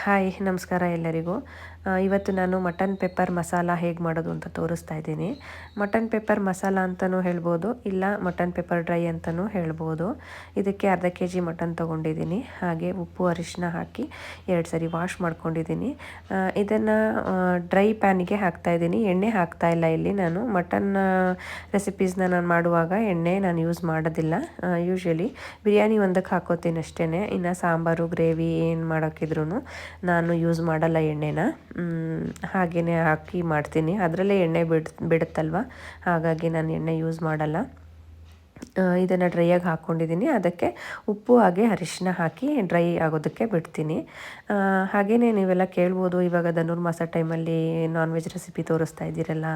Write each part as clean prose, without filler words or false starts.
Hi ನಮಸ್ಕಾರ ಎಲ್ಲರಿಗೂ. ಇವತ್ತು ನಾನು ಮಟನ್ ಪೆಪ್ಪರ್ ಮಸಾಲ ಹೇಗೆ ಮಾಡೋದು ಅಂತ ತೋರಿಸ್ತಾ ಇದ್ದೀನಿ. ಮಟನ್ ಪೆಪ್ಪರ್ ಮಸಾಲ ಅಂತಲೂ ಹೇಳ್ಬೋದು, ಇಲ್ಲ ಮಟನ್ ಪೆಪ್ಪರ್ ಡ್ರೈ ಅಂತಲೂ ಹೇಳ್ಬೋದು. ಇದಕ್ಕೆ ಅರ್ಧ kg ಮಟನ್ ತೊಗೊಂಡಿದ್ದೀನಿ. ಹಾಗೆ ಉಪ್ಪು ಅರಿಶಿನ ಹಾಕಿ 2 ಸರಿ ವಾಶ್ ಮಾಡ್ಕೊಂಡಿದ್ದೀನಿ. ಇದನ್ನು ಡ್ರೈ ಪ್ಯಾನಿಗೆ ಹಾಕ್ತಾಯಿದ್ದೀನಿ, ಎಣ್ಣೆ ಹಾಕ್ತಾಯಿಲ್ಲ. ಇಲ್ಲಿ ನಾನು ಮಟನ್ ರೆಸಿಪೀಸ್ನ ನಾನು ಮಾಡುವಾಗ ಎಣ್ಣೆ ನಾನು ಯೂಸ್ ಮಾಡೋದಿಲ್ಲ. ಯೂಶ್ವಲಿ ಬಿರಿಯಾನಿ ಒಂದಕ್ಕೆ ಹಾಕೋತೀನಿ ಅಷ್ಟೇ. ಇನ್ನು ಸಾಂಬಾರು ಗ್ರೇವಿ ಏನು ಮಾಡೋಕ್ಕಿದ್ರೂ ನಾನು ಯೂಸ್ ಮಾಡಲ್ಲ ಎಣ್ಣೆನ. ಹಾಗೆಯೇ ಹಾಕಿ ಮಾಡ್ತೀನಿ, ಅದರಲ್ಲೇ ಎಣ್ಣೆ ಬಿಡುತ್ತಲ್ವ, ಹಾಗಾಗಿ ನಾನು ಎಣ್ಣೆ ಯೂಸ್ ಮಾಡಲ್ಲ. ಇದನ್ನು ಡ್ರೈಯಾಗಿ ಹಾಕ್ಕೊಂಡಿದ್ದೀನಿ. ಅದಕ್ಕೆ ಉಪ್ಪು ಹಾಗೆ ಅರಿಶಿನ ಹಾಕಿ ಡ್ರೈ ಆಗೋದಕ್ಕೆ ಬಿಡ್ತೀನಿ. ಹಾಗೆಯೇ ನೀವೆಲ್ಲ ಕೇಳ್ಬೋದು, ಇವಾಗ ಧನುರ್ಮಾಸ ಟೈಮಲ್ಲಿ ನಾನ್ ವೆಜ್ ರೆಸಿಪಿ ತೋರಿಸ್ತಾ ಇದ್ದೀರಲ್ಲ,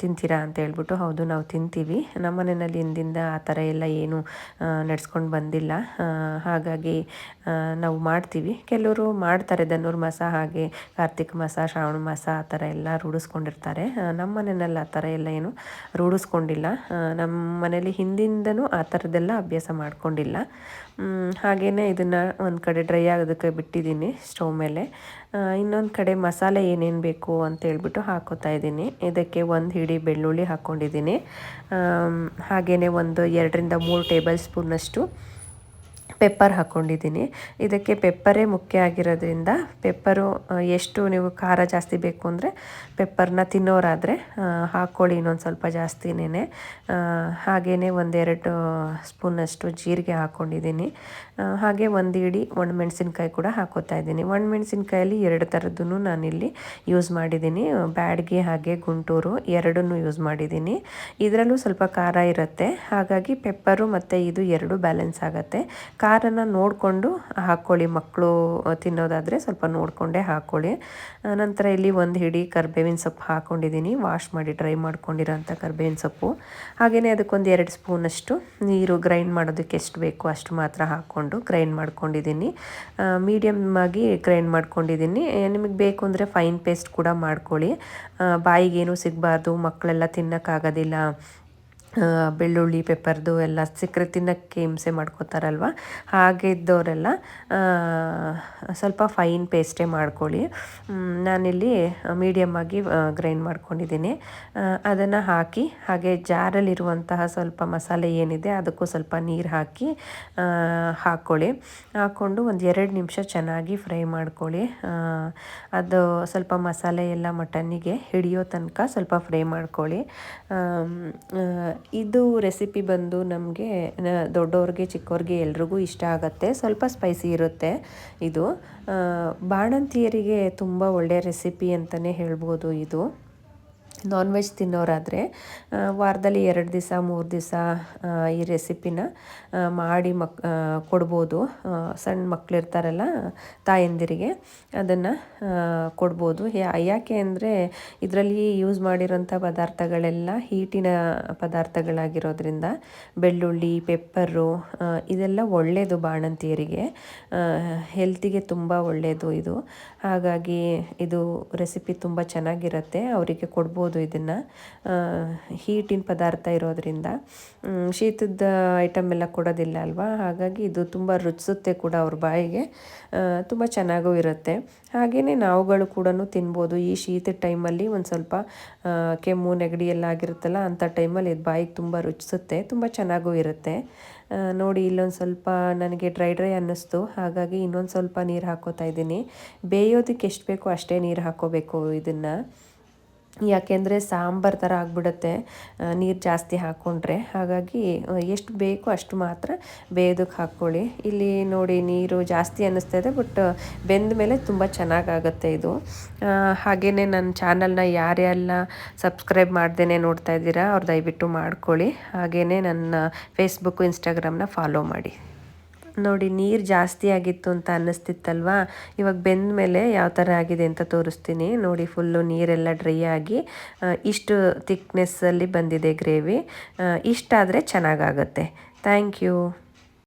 ತಿಂತೀರಾ ಅಂತ ಹೇಳ್ಬಿಟ್ಟು. ಹೌದು, ನಾವು ತಿಂತೀವಿ. ನಮ್ಮ ಮನೆಯಲ್ಲಿ ಹಿಂದಿಂದ ಆ ಥರ ಎಲ್ಲ ಏನು ನಡೆಸ್ಕೊಂಡು ಬಂದಿಲ್ಲ. ಹಾಗಾಗಿ ನಾವು ಮಾಡ್ತೀವಿ. ಕೆಲವರು ಮಾಡ್ತಾರೆ ಧನುರ್ಮಾಸ, ಹಾಗೆ ಕಾರ್ತಿಕ ಮಾಸ, ಶ್ರಾವಣ ಮಾಸ ಆ ಥರ ಎಲ್ಲ ರೂಢಿಸ್ಕೊಂಡಿರ್ತಾರೆ. ನಮ್ಮ ಮನೆಯಲ್ಲಿ ಆ ಥರ ಎಲ್ಲ ಏನು ರೂಢಿಸ್ಕೊಂಡಿಲ್ಲ. ನಮ್ಮ ಮನೇಲಿ ಹಿಂದಿಂದನೂ ಆ ಥರದ್ದೆಲ್ಲ ಅಭ್ಯಾಸ ಮಾಡ್ಕೊಂಡಿಲ್ಲ. ಹಾಗೆಯೇ ಇದನ್ನು ಒಂದು ಕಡೆ ಡ್ರೈ ಆಗೋದಕ್ಕೆ ಬಿಟ್ಟಿದ್ದೀನಿ ಸ್ಟವ್ ಮೇಲೆ. ಇನ್ನೊಂದು ಕಡೆ ಮಸಾಲೆ ಏನೇನು ಬೇಕು ಅಂತ ಹೇಳ್ಬಿಟ್ಟು ಹಾಕೋತಾ ಇದ್ದೀನಿ. ಇದಕ್ಕೆ 1 ಹಿಡಿ ಬೆಳ್ಳುಳ್ಳಿ ಹಾಕ್ಕೊಂಡಿದ್ದೀನಿ. ಹಾಗೆಯೇ ಒಂದು 2ರಿಂದ 3 ಟೇಬಲ್ ಸ್ಪೂನಷ್ಟು ಪೆಪ್ಪರ್ ಹಾಕ್ಕೊಂಡಿದ್ದೀನಿ. ಇದಕ್ಕೆ ಪೆಪ್ಪರೇ ಮುಖ್ಯ ಆಗಿರೋದ್ರಿಂದ ಪೆಪ್ಪರು ಎಷ್ಟು ನೀವು ಖಾರ ಜಾಸ್ತಿ ಬೇಕು ಅಂದರೆ ಪೆಪ್ಪರ್ನ ತಿನ್ನೋರಾದರೆ ಹಾಕ್ಕೊಳ್ಳಿ, ಇನ್ನೊಂದು ಸ್ವಲ್ಪ ಜಾಸ್ತಿನೇ. ಹಾಗೆಯೇ 1-2 ಸ್ಪೂನಷ್ಟು ಜೀರಿಗೆ ಹಾಕ್ಕೊಂಡಿದ್ದೀನಿ. ಹಾಗೆ 1 ಹಿಡಿ ಒಣಮೆಣಸಿನ್ಕಾಯಿ ಕೂಡ ಹಾಕೋತಾ ಇದ್ದೀನಿ. ಒಣಮೆಣಸಿನ್ಕಾಯಲ್ಲಿ 2 ಥರದ್ದೂ ನಾನಿಲ್ಲಿ ಯೂಸ್ ಮಾಡಿದ್ದೀನಿ, ಬ್ಯಾಡಗಿ ಹಾಗೆ ಗುಂಟೂರು ಎರಡನ್ನೂ ಯೂಸ್ ಮಾಡಿದ್ದೀನಿ. ಇದರಲ್ಲೂ ಸ್ವಲ್ಪ ಖಾರ ಇರುತ್ತೆ, ಹಾಗಾಗಿ ಪೆಪ್ಪರು ಮತ್ತು ಇದು 2 ಬ್ಯಾಲೆನ್ಸ್ ಆಗುತ್ತೆ. ಖಾರನ ನೋಡಿಕೊಂಡು ಹಾಕ್ಕೊಳ್ಳಿ, ಮಕ್ಕಳು ತಿನ್ನೋದಾದರೆ ಸ್ವಲ್ಪ ನೋಡಿಕೊಂಡೇ ಹಾಕ್ಕೊಳ್ಳಿ. ನಂತರ ಇಲ್ಲಿ 1 ಹಿಡಿ ಕರಿಬೇವಿನ ಸೊಪ್ಪು ಹಾಕ್ಕೊಂಡಿದ್ದೀನಿ, ವಾಶ್ ಮಾಡಿ ಡ್ರೈ ಮಾಡ್ಕೊಂಡಿರೋಂಥ ಕರಿಬೇವಿನ ಸೊಪ್ಪು. ಹಾಗೆಯೇ ಅದಕ್ಕೊಂದು 2 ಸ್ಪೂನಷ್ಟು ನೀರು, ಗ್ರೈಂಡ್ ಮಾಡೋದಕ್ಕೆ ಎಷ್ಟು ಬೇಕು ಅಷ್ಟು ಮಾತ್ರ ಹಾಕ್ಕೊಂಡು ಗ್ರೈಂಡ್ ಮಾಡ್ಕೊಂಡಿದ್ದೀನಿ. ಮೀಡಿಯಮ್ ಆಗಿ ಗ್ರೈಂಡ್ ಮಾಡ್ಕೊಂಡಿದ್ದೀನಿ. ನಿಮಗೆ ಬೇಕು ಅಂದರೆ ಫೈನ್ ಪೇಸ್ಟ್ ಕೂಡ ಮಾಡ್ಕೊಳ್ಳಿ. ಬಾಯಿಗೇನು ಸಿಗಬಾರ್ದು, ಮಕ್ಕಳೆಲ್ಲ ತಿನ್ನೋಕ್ಕಾಗೋದಿಲ್ಲ, ಬೆಳ್ಳುಳ್ಳಿ ಪೆಪ್ಪರ್ದು ಎಲ್ಲ ಸಿಕ್ಕರೆ ತಿನ್ನೋಕ್ಕೆ ಹಿಂಸೆ ಮಾಡ್ಕೋತಾರಲ್ವ, ಹಾಗೆ ಇದ್ದವರೆಲ್ಲ ಸ್ವಲ್ಪ ಫೈನ್ ಪೇಸ್ಟೇ ಮಾಡ್ಕೊಳ್ಳಿ. ನಾನಿಲ್ಲಿ ಮೀಡಿಯಮ್ ಆಗಿ ಗ್ರೈಂಡ್ ಮಾಡ್ಕೊಂಡಿದ್ದೀನಿ. ಅದನ್ನು ಹಾಕಿ ಹಾಗೆ ಜಾರಲ್ಲಿರುವಂತಹ ಸ್ವಲ್ಪ ಮಸಾಲೆ ಏನಿದೆ ಅದಕ್ಕೂ ಸ್ವಲ್ಪ ನೀರು ಹಾಕಿ ಹಾಕ್ಕೊಳ್ಳಿ. ಹಾಕ್ಕೊಂಡು ಒಂದು 2 ನಿಮಿಷ ಚೆನ್ನಾಗಿ ಫ್ರೈ ಮಾಡ್ಕೊಳ್ಳಿ. ಅದು ಸ್ವಲ್ಪ ಮಸಾಲೆ ಎಲ್ಲ ಮಟನ್ನಿಗೆ ಹಿಡಿಯೋ ತನಕ ಸ್ವಲ್ಪ ಫ್ರೈ ಮಾಡ್ಕೊಳ್ಳಿ. ಇದು ರೆಸಿಪಿ ಬಂದು ನಮಗೆ ದೊಡ್ಡವ್ರಿಗೆ ಚಿಕ್ಕವ್ರಿಗೆ ಎಲ್ರಿಗೂ ಇಷ್ಟ ಆಗುತ್ತೆ. ಸ್ವಲ್ಪ ಸ್ಪೈಸಿ ಇರುತ್ತೆ. ಇದು ಬಾಣಂತಿಯರಿಗೆ ತುಂಬ ಒಳ್ಳೆಯ ರೆಸಿಪಿ ಅಂತಲೇ ಹೇಳ್ಬೋದು. ಇದು ನಾನ್ ವೆಜ್ ತಿನ್ನೋರಾದರೆ ವಾರದಲ್ಲಿ 2 ದಿವಸ 3 ದಿವಸ ಈ ರೆಸಿಪಿನ ಮಾಡಿ ಕೊಡ್ಬೋದು. ಸಣ್ಣ ಮಕ್ಕಳಿರ್ತಾರಲ್ಲ, ತಾಯಂದಿರಿಗೆ ಅದನ್ನು ಕೊಡ್ಬೋದು. ಯಾಕೆ ಅಂದರೆ ಇದರಲ್ಲಿ ಯೂಸ್ ಮಾಡಿರೋಂಥ ಪದಾರ್ಥಗಳೆಲ್ಲ ಹೀಟಿನ ಪದಾರ್ಥಗಳಾಗಿರೋದ್ರಿಂದ ಬೆಳ್ಳುಳ್ಳಿ, ಪೆಪ್ಪರು ಇದೆಲ್ಲ ಒಳ್ಳೆಯದು ಬಾಣಂತಿಯರಿಗೆ, ಹೆಲ್ತಿಗೆ ತುಂಬ ಒಳ್ಳೆಯದು ಇದು. ಹಾಗಾಗಿ ಇದು ರೆಸಿಪಿ ತುಂಬ ಚೆನ್ನಾಗಿರುತ್ತೆ, ಅವರಿಗೆ ಕೊಡ್ಬೋದು. ಇದನ್ನು ಹೀಟಿನ ಪದಾರ್ಥ ಇರೋದ್ರಿಂದ ಶೀತದ ಐಟಮ್ ಎಲ್ಲ ಕೊಡೋದಿಲ್ಲ ಅಲ್ವಾ, ಹಾಗಾಗಿ ಇದು ತುಂಬ ರುಚಿಸುತ್ತೆ ಕೂಡ ಅವ್ರ ಬಾಯಿಗೆ, ತುಂಬ ಚೆನ್ನಾಗೂ ಇರುತ್ತೆ. ಹಾಗೆಯೇ ನಾವುಗಳು ಕೂಡ ತಿನ್ಬೋದು. ಈ ಶೀತದ ಟೈಮಲ್ಲಿ ಒಂದು ಸ್ವಲ್ಪ ಕೆಮ್ಮು ನೆಗಡಿ ಎಲ್ಲ ಆಗಿರುತ್ತಲ್ಲ, ಅಂಥ ಟೈಮಲ್ಲಿ ಇದು ಬಾಯಿಗೆ ತುಂಬ ರುಚಿಸುತ್ತೆ, ತುಂಬ ಚೆನ್ನಾಗೂ ಇರುತ್ತೆ. ನೋಡಿ, ಇಲ್ಲೊಂದು ಸ್ವಲ್ಪ ನನಗೆ ಡ್ರೈ ಅನ್ನಿಸ್ತು, ಹಾಗಾಗಿ ಇನ್ನೊಂದು ಸ್ವಲ್ಪ ನೀರು ಹಾಕ್ಕೋತಾ ಇದ್ದೀನಿ. ಬೇಯೋದಕ್ಕೆ ಎಷ್ಟು ಬೇಕೋ ಅಷ್ಟೇ ನೀರು ಹಾಕ್ಕೋಬೇಕು ಇದನ್ನು, ಯಾಕೆಂದರೆ ಸಾಂಬಾರು ಥರ ಆಗಿಬಿಡುತ್ತೆ ನೀರು ಜಾಸ್ತಿ ಹಾಕ್ಕೊಂಡ್ರೆ. ಹಾಗಾಗಿ ಎಷ್ಟು ಬೇಕೋ ಅಷ್ಟು ಮಾತ್ರ ಬೇಯೋದಕ್ಕೆ ಹಾಕ್ಕೊಳ್ಳಿ. ಇಲ್ಲಿ ನೋಡಿ, ನೀರು ಜಾಸ್ತಿ ಅನ್ನಿಸ್ತಾ ಇದೆ, ಬಟ್ ಬೆಂದ ಮೇಲೆ ತುಂಬ ಚೆನ್ನಾಗಾಗುತ್ತೆ ಇದು. ಹಾಗೆಯೇ ನನ್ನ ಚಾನಲ್ನ ಯಾರೆಲ್ಲ ಸಬ್ಸ್ಕ್ರೈಬ್ ಮಾಡ್ದೇ ನೋಡ್ತಾ ಇದ್ದೀರಾ ಅವ್ರು ದಯವಿಟ್ಟು ಮಾಡ್ಕೊಳ್ಳಿ. ಹಾಗೆಯೇ ನನ್ನ ಫೇಸ್ಬುಕ್ಕು ಇನ್ಸ್ಟಾಗ್ರಾಮ್ನ ಫಾಲೋ ಮಾಡಿ. ನೋಡಿ, ನೀರು ಜಾಸ್ತಿ ಆಗಿತ್ತು ಅಂತ ಅನ್ನಿಸ್ತಿತ್ತಲ್ವ, ಇವಾಗ ಬೆಂದ ಮೇಲೆ ಯಾವ ಥರ ಆಗಿದೆ ಅಂತ ತೋರಿಸ್ತೀನಿ. ನೋಡಿ, ಫುಲ್ಲು ನೀರೆಲ್ಲ ಡ್ರೈ ಆಗಿ ಇಷ್ಟು ಥಿಕ್ನೆಸ್ಸಲ್ಲಿ ಬಂದಿದೆ ಗ್ರೇವಿ. ಇಷ್ಟಾದರೆ ಚೆನ್ನಾಗಾಗುತ್ತೆ. Thank you.